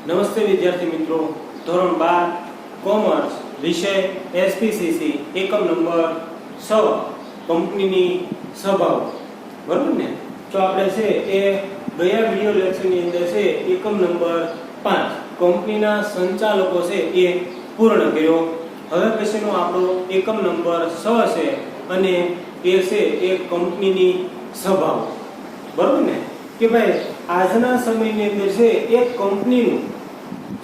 નમસ્તે વિદ્યાર્થી મિત્રો, ધોરણ 12 કોમર્સ વિષય એસપીસીસી એકમ નંબર 6 કંપનીની સભાઓ, બરાબર ને? તો આપણે છે એ ગયા વિડિયો લેક્ચરની અંદર છે એકમ નંબર 5 કંપનીના સંચાલકો છે એ પૂર્ણ કર્યો. હવે પછીનો આપણો એકમ નંબર 6 છે અને એ છે એ કંપનીની સભાઓ, બરાબર ને? કે ભાઈ આજના સમયની અંદર છે એક કંપનીનું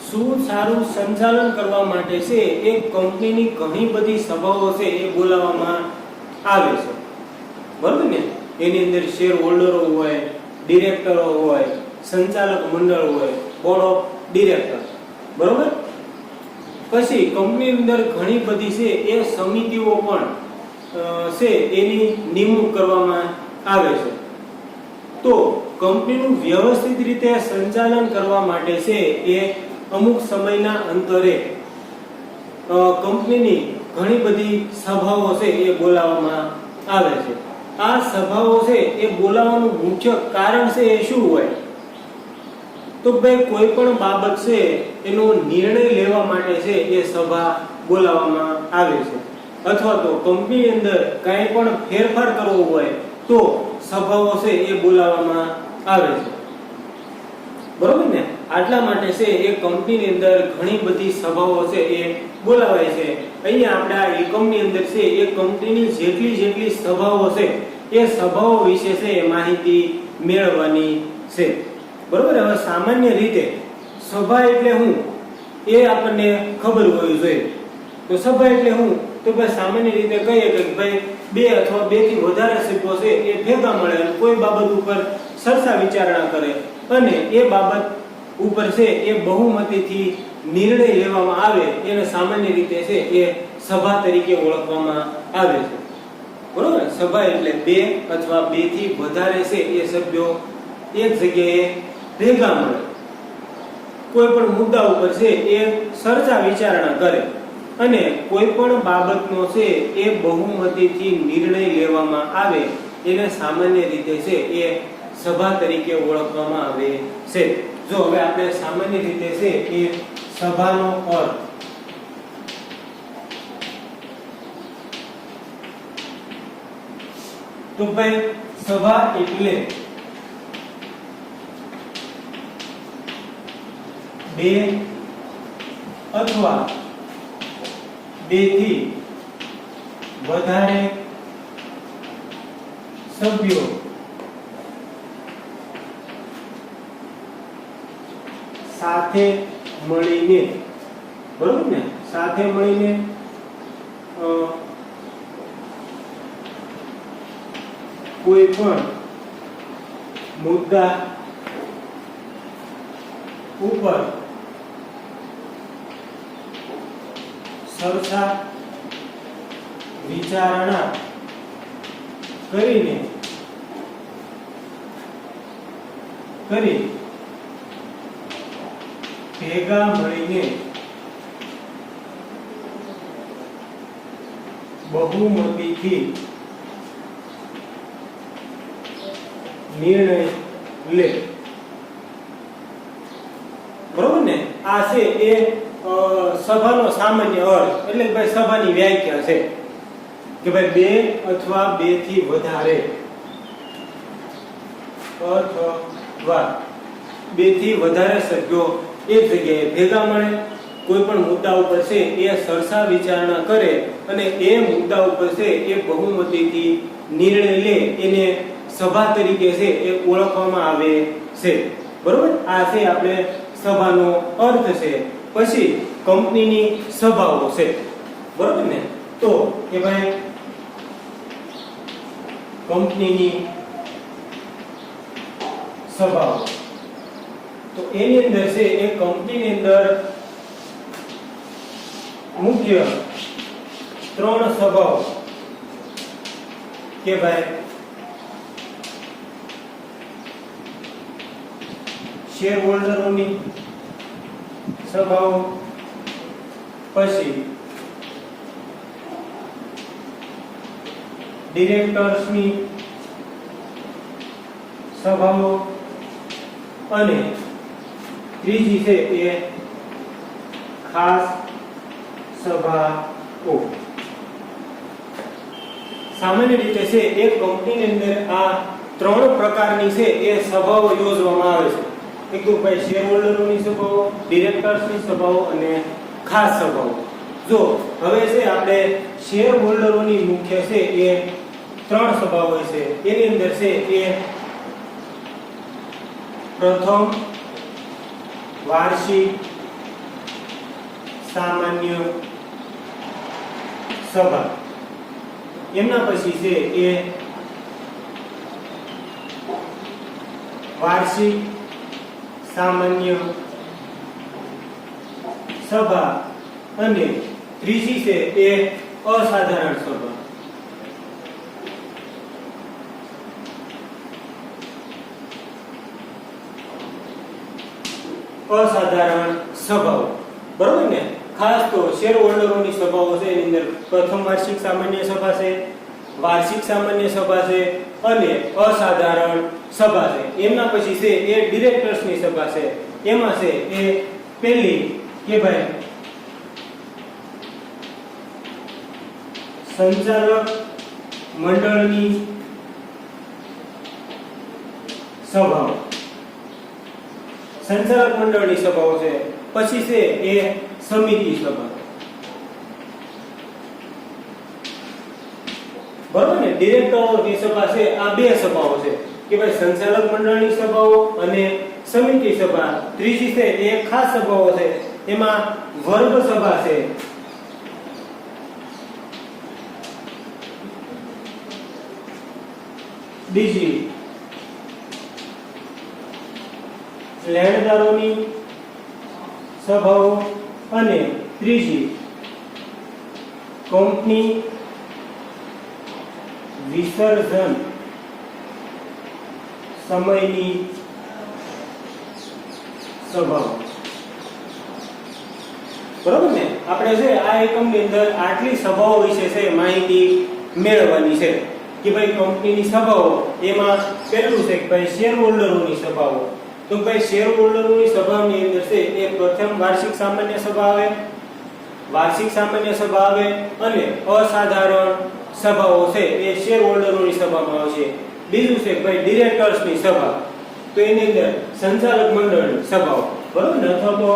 શું સારું સંચાલન કરવા માટે છે એક કંપનીની ઘણી બધી સભાઓ છે એ બોલાવવામાં આવે છે, બરાબર ને? એની અંદર શેર હોલ્ડરો હોય, ડિરેક્ટરો હોય, સંચાલક મંડળ હોય, બોર્ડ ઓફ ડિરેક્ટર, બરાબર? પછી કંપની અંદર ઘણી બધી છે એ સમિતિઓ પણ છે એની નિમણૂક કરવામાં આવે છે. તો કંપનીનું વ્યવસ્થિત રીતે સંચાલન કરવા માટે છે એ અમુક સમયના અંતરે કંપનીની ઘણી બધી સભાઓ છે એ બોલાવવામાં આવે છે. આ સભાઓ છે એ બોલાવવાનું મુખ્ય કારણ છે એ શું હોય? તો ભાઈ કોઈ પણ બાબત છે એનો નિર્ણય લેવા માટે છે એ સભા બોલાવવામાં આવે છે, અથવા તો કંપની અંદર કંઈ પણ ફેરફાર કરવો હોય તો સભાઓ છે એ બોલાવવામાં આવે છે, બરોબર ને? આટલા માટે છે એ કંપનીની અંદર ઘણી બધી સભાઓ છે એ બોલાવાય છે. અહીંયા આપણે આ એકમની અંદર છે એ કંપનીની જેટલી સભાઓ છે એ સભાઓ વિશે છે એ માહિતી મેળવવાની છે, બરોબર? હવે સામાન્ય રીતે સભા એટલે શું એ આપણને ખબર હોવી જોઈએ. તો સભા એટલે શું? તો ભાઈ સામાન્ય રીતે કહીએ કે ભાઈ બે અથવા બે થી વધારે સભ્યો છે એ ભેગા મળે અને કોઈ બાબત ઉપર ચર્ચા વિચારણા કરે અને એ બાબત ઉપર છે એ બહુમતીથી નિર્ણય લેવામાં આવે એને સામાન્ય રીતે છે એ સભા તરીકે ઓળખવામાં આવે છે, બરોબર? સભા એટલે બે અથવા બે થી વધારે છે એ સભ્યો એક જગ્યાએ ભેગા મળે, કોઈ પણ મુદ્દા ઉપર છે એ ચર્ચા વિચારણા કરે અને કોઈ પણ બાબતનો છે એ બહુમતીથી નિર્ણય લેવામાં આવે એને સામાન્ય રીતે છે એ સભા તરીકે ઓળખવામાં આવે છે. જો હવે આપણે સામાન્ય રીતે છે એ સભાનો અર્થ તો ભાઈ સભા એટલે બે અથવા બે થી વધારે સભ્યો સાથે મળીને, બરોબર ને? સાથે મળીને કોઈ પણ મુદ્દા ઉપર ચર્ચા વિચારણા કરી ભેગા મળીને બહુમતીથી નિર્ણય લે, બરોબર ને? આ છે એ સભાનો સામાન્ય અર્થ, એટલે કે ભાઈ સભાની વ્યાખ્યા છે કે ભાઈ બે અથવા બે થી વધારે સભ્યો એક જગ્યાએ ભેગા મળે, કોઈ પણ મુદ્દા ઉપર છે એ ચર્ચા વિચારણા કરે અને એ મુદ્દા ઉપર છે એ બહુમતીથી નિર્ણય લે એને સભા તરીકે છે એ ઓળખવામાં આવે છે, બરોબર? આ છે આપણે સભાનો અર્થ છે. પછી કંપનીની સભાઓ છે, બરોબર ને? તો કે ભાઈ કંપનીની સભાઓ, તો એની અંદર છે એ કંપનીની અંદર મુખ્ય ત્રણ સભાઓ કે ભાઈ શેર હોલ્ડરોની સભાઓ, પછી ડિરેક્ટર્સની સભાઓ અને ત્રીજી છે એ ખાસ સભાઓ. સામાન્ય રીતે છે એક કંપનીની અંદર આ ત્રણ પ્રકારની છે એ સભાઓ યોજવામાં આવે છે. એક તો ભાઈ શેર હોલ્ડરોની સભાઓ, ડિરેક્ટર્સની સભાઓ અને ખાસ સભાઓ. જો હવે છે આપણે શેર હોલ્ડરોની મુખ્ય છે એ ત્રણ સભાઓ છે. એની અંદર છે એ પ્રથમ વાર્ષિક સામાન્ય સભા, એમના પછી છે એ વાર્ષિક સામાન્ય સભા અને ત્રીજી છે એ અસાધારણ સભા. અસાધારણ સભાઓ, બરોબર ને? ખાસ તો શેર હોલ્ડરોની સભાઓ છે એની અંદર પ્રથમ વાર્ષિક સામાન્ય સભા છે, વાર્ષિક સામાન્ય સભા છે અને અસાધારણ સભા છે. એમના પછી છે એ ડિરેક્ટર્સની સભા છે. એમાં છે એ પહેલી કે ભાઈ સંચાલક મંડળની સભાઓ, સંચાલક મંડળની સભાઓ છે. પછી છે એ સમિતિ સભા, બરોબર ને? ડિરેક્ટરોની સભા છે આ બે સભાઓ છે કે ભાઈ સંચાલક મંડળની સભાઓ અને સમિતિ સભા. ત્રીજી છે એ ખાસ સભાઓ છે. એમાં વર્ગ સભા છે, બીજી લેણદારોની સભાઓ અને ત્રીજી કંપની વિસર્જન સમયની સભાઓ. બરોબર ને? આપણે છે આ એકમની અંદર આટલી સભાઓ વિશે છે માહિતી મેળવવાની છે કે ભાઈ કંપનીની સભાઓ. એમાં પહેલું છે કે ભાઈ શેર હોલ્ડરોની સભાઓ. તો ભાઈ શેર હોલ્ડરોની સભાની અંદર છે એ પ્રથમ વાર્ષિક સામાન્ય સભા આવે, વાર્ષિક સામાન્ય સભા આવે અને અસાધારણ સભાઓ છે એ શેર હોલ્ડરોની સભામાં આવશે. બીજું છે ભાઈ ડિરેક્ટર્સની સભા. તો એની અંદર સંચાલક મંડળની સભાઓ, બરોબર ને? અથવા તો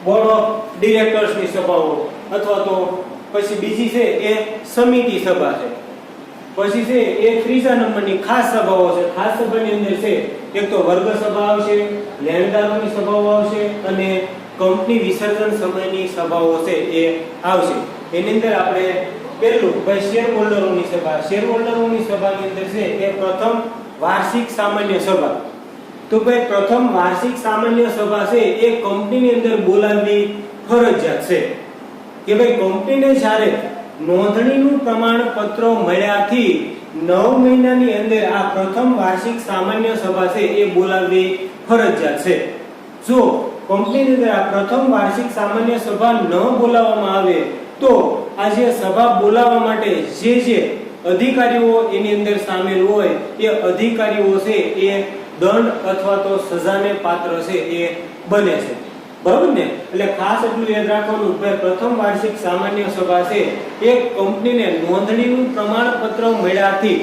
બોર્ડ ઓફ ડિરેક્ટર્સની સભાઓ, અથવા તો પછી બીજી છે એ સમિતિ સભા છે. પછી છે એ ત્રીજા નંબરની ખાસ સભાઓ છે. ખાસ સભાની અંદર છે એક તો વર્ગ સભા આવશે, લેણદારોની સભાઓ આવશે અને કંપની વિસર્જન સમયની સભાઓ છે એ આવશે. એની અંદર આપણે પહેલું ભાઈ શેર હોલ્ડરોની સભા. શેર હોલ્ડરોની સભાની અંદર છે એ પ્રથમ વાર્ષિક સામાન્ય સભા. તો ભાઈ પ્રથમ વાર્ષિક સામાન્ય સભા છે એ કંપનીની અંદર બોલાવવી ફરજિયાત છે કે ભાઈ કંપનીને જ્યારે નોંધણીનું પ્રમાણપત્ર મળ્યાથી 9 મહિનાની અંદર આ પ્રથમ વાર્ષિક સામાન્ય સભા છે એ બોલાવવી ફરજિયાત છે. જો કંપનીની અંદર આ પ્રથમ વાર્ષિક સામાન્ય સભા ન બોલાવવામાં આવે તો આ જે સભા બોલાવવા માટે જે અધિકારીઓ એની અંદર સામેલ હોય એ અધિકારીઓ છે એ દંડ અથવા તો સજાને પાત્ર છે એ બને છે. બરોબર ને? એટલે ખાસ એટલું યાદ રાખવાનું કે પ્રથમ વાર્ષિક સામાન્ય સભા છે એક કંપનીને નોંધણીનું પ્રમાણપત્ર મળ્યાથી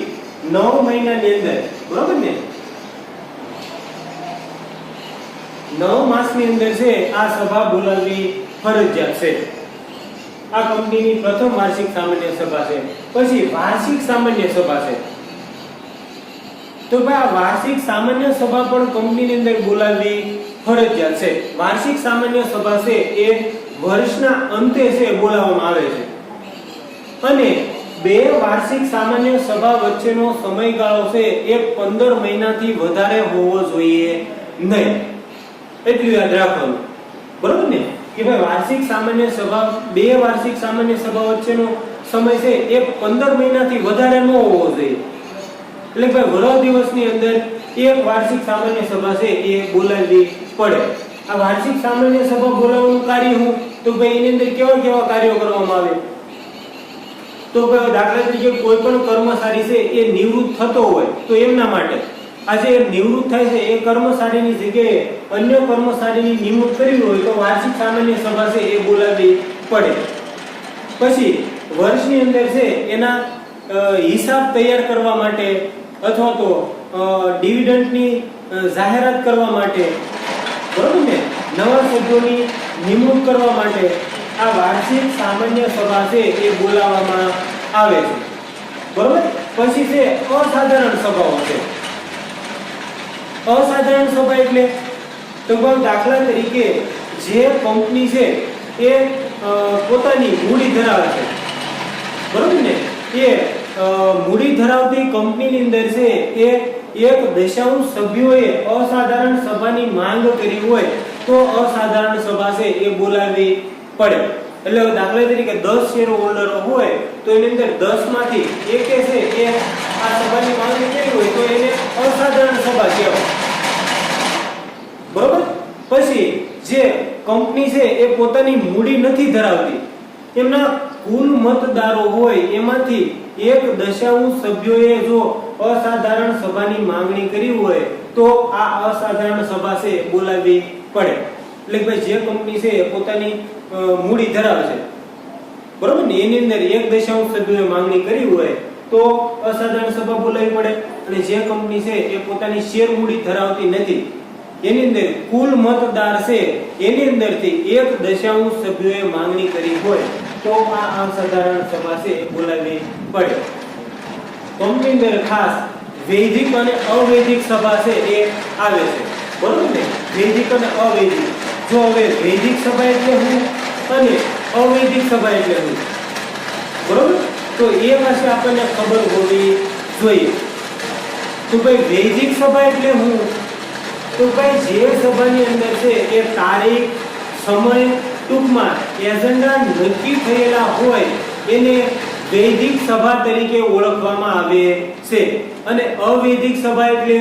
9 મહિનાની અંદર, બરોબર ને, 9 માસની અંદર છે આ સભા બોલાવવી ફરજિયાત છે. આ કંપનીની પ્રથમ વાર્ષિક સામાન્ય સભા છે. પછી વાર્ષિક સામાન્ય સભા છે. તો ભાઈ આ વાર્ષિક સામાન્ય સભા પણ કંપનીની અંદર બોલાવવી ફરજિયાત છે. વાર્ષિક સામાન્ય સભા છે એ વર્ષના અંતે છે બોલાવવામાં આવે છે અને બે વાર્ષિક સામાન્ય સભા વચ્ચેનો સમયગાળો છે એ 15 મહિનાથી વધારે હોવો જોઈએ નહીં. એટલું યાદ રાખવાનું, બરોબર ને? કે ભાઈ વાર્ષિક સામાન્ય સભા, બે વાર્ષિક સામાન્ય સભા વચ્ચેનો સમય છે એ 15 મહિનાથી વધારે ન હોવો જોઈએ. એટલે ભાઈ વરસ દિવસની અંદર એક વાર્ષિક સામાન્ય સભા છે એ બોલાવવી પડે. આ વાર્ષિક સામાન્ય સભા બોલાવવાનું કાર્ય હું તો ભાઈ એની અંદર કેવા કાર્યો કરવામાં આવે? તો ભાઈ દાખલા તરીકે કોઈ પણ કર્મચારી છે એ નિવૃત્ત થતો હોય તો એમના માટે, આ જે નિવૃત્ત થાય છે એ કર્મચારીની જગ્યાએ અન્ય કર્મચારીની નિમણૂક કરવી હોય તો વાર્ષિક સામાન્ય સભા છે એ બોલાવવી પડે. પછી વર્ષની અંદર છે એના હિસાબ તૈયાર કરવા માટે અથવા તો ડિવિડન્ડની જાહેરાત કરવા માટે, બરોબર ને, નવા સભ્યોની નિમણૂક કરવા માટે આ વાર્ષિક સામાન્ય સભા છે એ બોલાવવામાં આવે છે. બરોબર. પછી છે અસાધારણ સભાઓ છે. અસાધારણ સભા એટલે તો દાખલા તરીકે જે કંપની છે એ પોતાની મૂડી ધરાવે છે, બરોબર ને, એ મૂડી ધરાવતી કંપનીની અંદર છે એ 1/2 સભ્યોએ અસાધારણ સભાની માંગ કરી હોય તો અસાધારણ સભા છે એ બોલાવવી પડે. એટલે દાખલા તરીકે 10 શેર હોલ્ડરો હોય તો એની અંદર 10 માંથી એકે છે એ આ સભાની માંગ કરી હોય તો એને અસાધારણ સભા કહેવાય. બરોબર. પછી જે કંપની છે એ પોતાની મૂડી નથી ધરાવતી, એમના કુલ મતદારો હોય એમાંથી 1/2 સભ્યોએ જો અસાધારણ સભાની માંગણી કરી હોય તો આ અસાધારણ સભા છે બોલાવવી પડે. એટલે ભાઈ જે કંપની છે પોતાની મૂડી ધરાવે છે, બરોબર ને, એની અંદર 1/2 સભ્યોએ માંગણી કરી હોય તો અસાધારણ સભા બોલાવવી પડે. અને જે કંપની છે એ પોતાની શેર મૂડી ધરાવતી નથી, એની અંદર કુલ મતદાર છે એની અંદરથી 1/2 સભ્યોએ માંગણી કરી હોય તો આ અસાધારણ સભા છે બોલાવવી પડે. કંપની અંદર ખાસ વૈધિક અને અવૈધિક સભા છે એ આવે છે, બરોબર ને, વૈધિક અને અવૈધિક. જો હવે વૈધિક સભા એટલે શું અને અવૈધિક સભા એટલે શું, બરોબર, તો એ પાસે આપણને ખબર હોવી જોઈએ. તો ભાઈ વૈધિક સભા એટલે શું? તો ભાઈ જે સભાની અંદર છે એ તારીખ, સમય, ટૂંકમાં એજન્ડા નક્કી થયેલા હોય એને વૈધિક સભા તરીકે ઓળખવામાં આવે છે. અને અવૈધિક સભા એટલે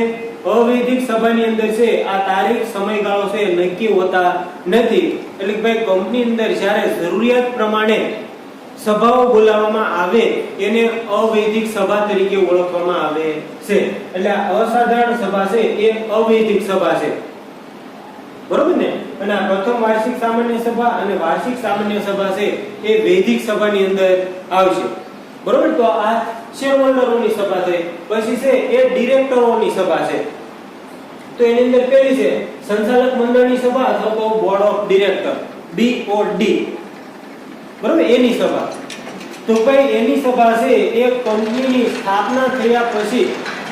અવૈધિક સભાની અંદર છે આ તારીખ, સમયગાળો છે નક્કી હોતા નથી. એટલે ભાઈ કંપની અંદર જ્યારે જરૂરિયાત પ્રમાણે સભાઓ બોલાવવામાં આવે એને અવૈધિક સભા તરીકે ઓળખવામાં આવે છે. એટલે અસાધારણ સભા છે એ અવૈધિક સભા છે, બરોબર ને. અને આ પ્રથમ વાર્ષિક સામાન્ય સભા અને વાર્ષિક સામાન્ય સભા છે એ વૈધિક સભાની અંદર આવશે, બરોબર. તો આ શેર હોલ્ડરોની સભા છે. પછી છે એ ડિરેક્ટરોની સભા છે. તો એની અંદર પહેલી છે સંચાલક મંડળની સભા અથવા તો બોર્ડ ઓફ ડિરેક્ટર, BOD, બરોબર, એની સભા. તો ભાઈ એની સભા છે એ કંપનીની સ્થાપના થયા પછી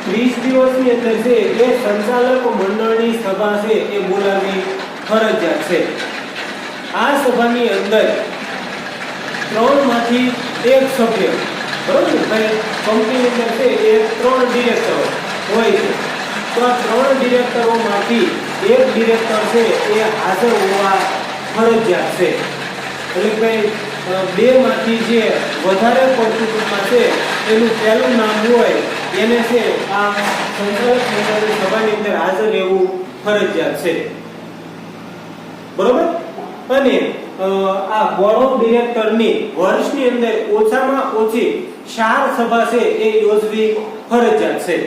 30 દિવસની અંદર છે એ સંચાલક મંડળની સભા છે એ બોલાવવી ફરજિયાત છે. આ સભાની અંદર 3 માંથી 1 સભ્ય, બરોબર ને ભાઈ, કંપનીની અંદર છે એ 3 ડિરેક્ટરો હોય છે. તો આ 3 ડિરેક્ટરોમાંથી 1 ડિરેક્ટર છે એ હાજર હોવા ફરજિયાત છે. એટલે ભાઈ 2 માંથી જે વધારે પડતું છે એનું પહેલું નામ હોય એને છે આ સંચાલક મંડળની સભાની અંદર હાજર રહેવું ફરજિયાત છે, બરોબર. અને આ બોર્ડ ઓફ ડિરેક્ટરની વર્ષની અંદર ઓછામાં ઓછી 4 સભા છે એ યોજવી ફરજિયાત છે,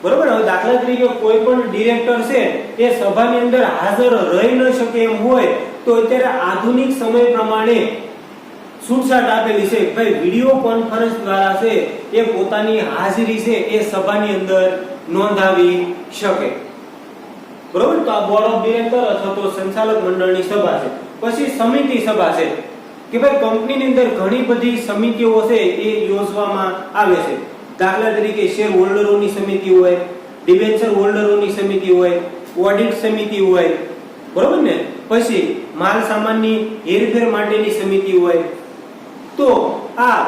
બરોબર. હવે દાખલા તરીકે કોઈ પણ ડિરેક્ટર છે એ સભાની અંદર હાજર રહી ન શકે એમ હોય તો અત્યારે આધુનિક સમય પ્રમાણે છૂટછાટ આપેલી છે, ભાઈ વિડિયો કોન્ફરન્સ દ્વારા છે એ પોતાની હાજરી છે એ સભાની અંદર નોંધાવી શકે, બરોબર. તો આ બોર્ડ ઓફ ડિરેક્ટર અથવા તો સંચાલક મંડળની સભા છે. પછી સમિતિ સભા છે કે ભાઈ કંપનીની અંદર ઘણી બધી સમિતિઓ છે એ યોજવામાં આવે છે. દાખલા તરીકે શેર હોલ્ડરોની સમિતિ હોય, ડિબેન્ચર હોલ્ડરોની સમિતિ હોય, ઓડિટ સમિતિ હોય, બરોબર ને. પછી માલ સામાનની હેરફેર માટેની સમિતિ હોય. તો આ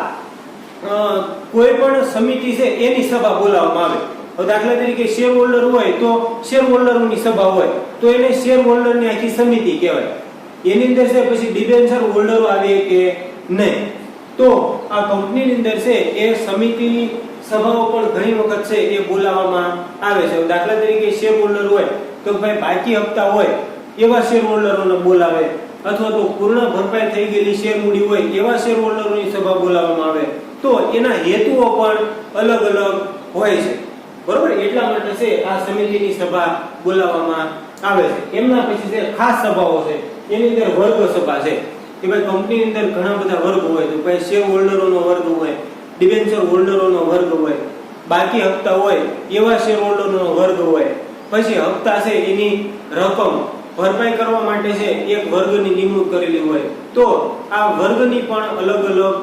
કોઈ પણ સમિતિ છે એની સભા બોલાવવામાં આવે. દાખલા તરીકે શેર હોલ્ડર હોય તો શેર હોલ્ડરોની સભા હોય તો એને શેર હોલ્ડરની આખી સમિતિ કહેવાય. એની અંદર છે પછી ડિબેન્ચર હોલ્ડરો આવે કે નહીં. તો આ કંપનીની અંદર છે એ સમિતિની સભાઓ પણ ઘણી વખત છે એ બોલાવવામાં આવે છે. દાખલા તરીકે શેર હોલ્ડર હોય તો ભાઈ બાકી હપ્તા હોય એવા શેર હોલ્ડરોને બોલાવે, અથવા તો પૂર્ણ ભરપાઈ થઈ ગયેલી શેર મૂડી હોય એવા શેર હોલ્ડરોની સભા બોલાવવામાં આવે. તો એના હેતુઓ પણ અલગ અલગ હોય છે. બરોબર, એટલા માટે છે આ સમિતિની સભા બોલાવવામાં આવે છે. એમના પછી છે ખાસ સભાઓ છે. એની અંદર વર્ગ સભા છે કે ભાઈ કંપનીની અંદર ઘણા બધા વર્ગ હોય, તો ભાઈ શેર હોલ્ડરોનો વર્ગ હોય, ડિબેન્ચર હોલ્ડરોનો વર્ગ હોય, બાકી હપ્તા હોય એવા શેર હોલ્ડરોનો વર્ગ હોય, પછી હપ્તા છે એની રકમ ભરપાઈ કરવા માટે છે એક વર્ગની નિમણૂક કરેલી હોય, તો આ વર્ગની પણ અલગ અલગ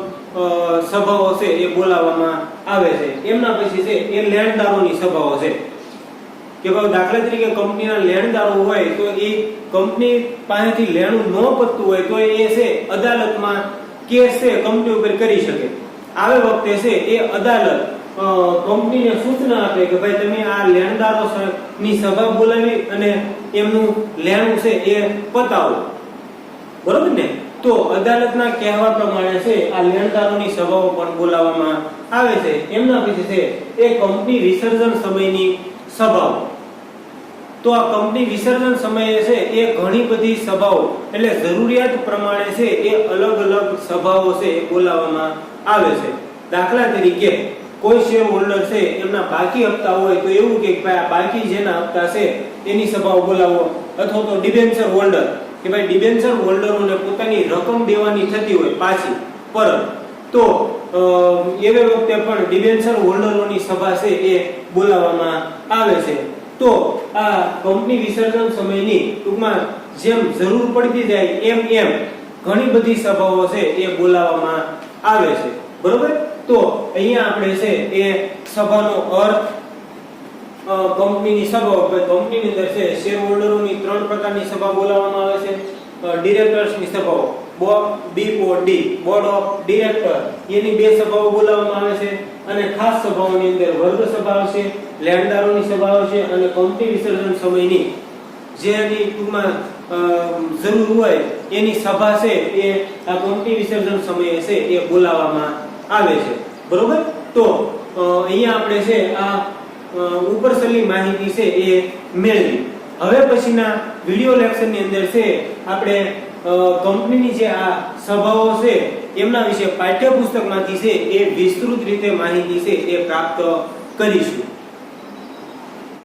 સભાઓ છે એ બોલાવવામાં આવે છે. એમના પછી છે એ લેણદારોની સભાઓ છે કે ભાઈ દાખલા તરીકે કંપનીના લેણદારો હોય તો એ કંપની પાસેથી લેણું ન પતતું હોય તો એ છે અદાલતમાં કેસ છે કંપની ઉપર કરી શકે. આવે વખતે છે એ અદાલત કંપનીને સૂચના આપે કે ભાઈ તમે આ લેણદારો ની સભા બોલાવી અને એમનું લેણું છે એ પતાવો, બરોબર ને. તો અદાલતના કહેવા પ્રમાણે છે આ લેણદારોની સભાઓ પણ બોલાવવામાં આવે છે. એમના પછી છે એ કંપની વિસર્જન સમયની સભાઓ. તો આ કંપની વિસર્જન સમયે છે એ ઘણી બધી સભાઓ એટલે જરૂરિયાત પ્રમાણે છે એ અલગ અલગ સભાઓ છે એ બોલાવવામાં આવે છે. દાખલા તરીકે કોઈ શેર હોલ્ડર છે એમના બાકી હપ્તા હોય તો એવું કે ભાઈ આ બાકી જેના હપ્તા છે એની સભાઓ બોલાવો, અથવા તો ડિબેન્ચર હોલ્ડર કે ભાઈ ડિબેન્ચર હોલ્ડરોને પોતાની રકમ દેવાની થતી હોય પાછી પરત, તો એવે વખતે પણ ડિબેન્ચર હોલ્ડરોની સભા છે એ બોલાવવામાં આવે છે. તો આ કંપની વિસર્જન સમયની ટૂંકમાં જેમ જરૂર પડતી જાય એમ ઘણી બધી સભાઓ છે એ બોલાવવામાં આવે છે, બરોબર. તો અહીંયા આપણે છે એ સભાનો અર્થ, કંપનીની સભાઓ, કંપનીની અંદર છે શેર હોલ્ડરોની 3 પ્રકારની સભા બોલાવવામાં આવે છે. ડિરેક્ટર્સની સભાઓ, BOD બોર્ડ ઓફ ડિરેક્ટર, એની 2 સભાઓ બોલાવવામાં આવે છે. અને ખાસ સભાઓની અંદર વર્ગ સભા આવશે, લેણદારોની સભા આવશે અને કંપની વિસર્જન સમયની જેની ટૂંકમાં જરૂર હોય એની સભા છે એ આ કંપની વિસર્જન સમયે છે એ બોલાવવામાં આવે છે, બરોબર. તો અહીંયા આપણે છે આ ઉપરછલ્લી માહિતી છે એ મેળવી. હવે પછીના વિડિયો લેક્ચરની અંદર છે આપણે કંપનીની જે આ સભાઓ છે એમના વિશે પાઠ્યપુસ્તકમાંથી છે એ વિસ્તૃત રીતે માહિતી છે એ પ્રાપ્ત કરીશું.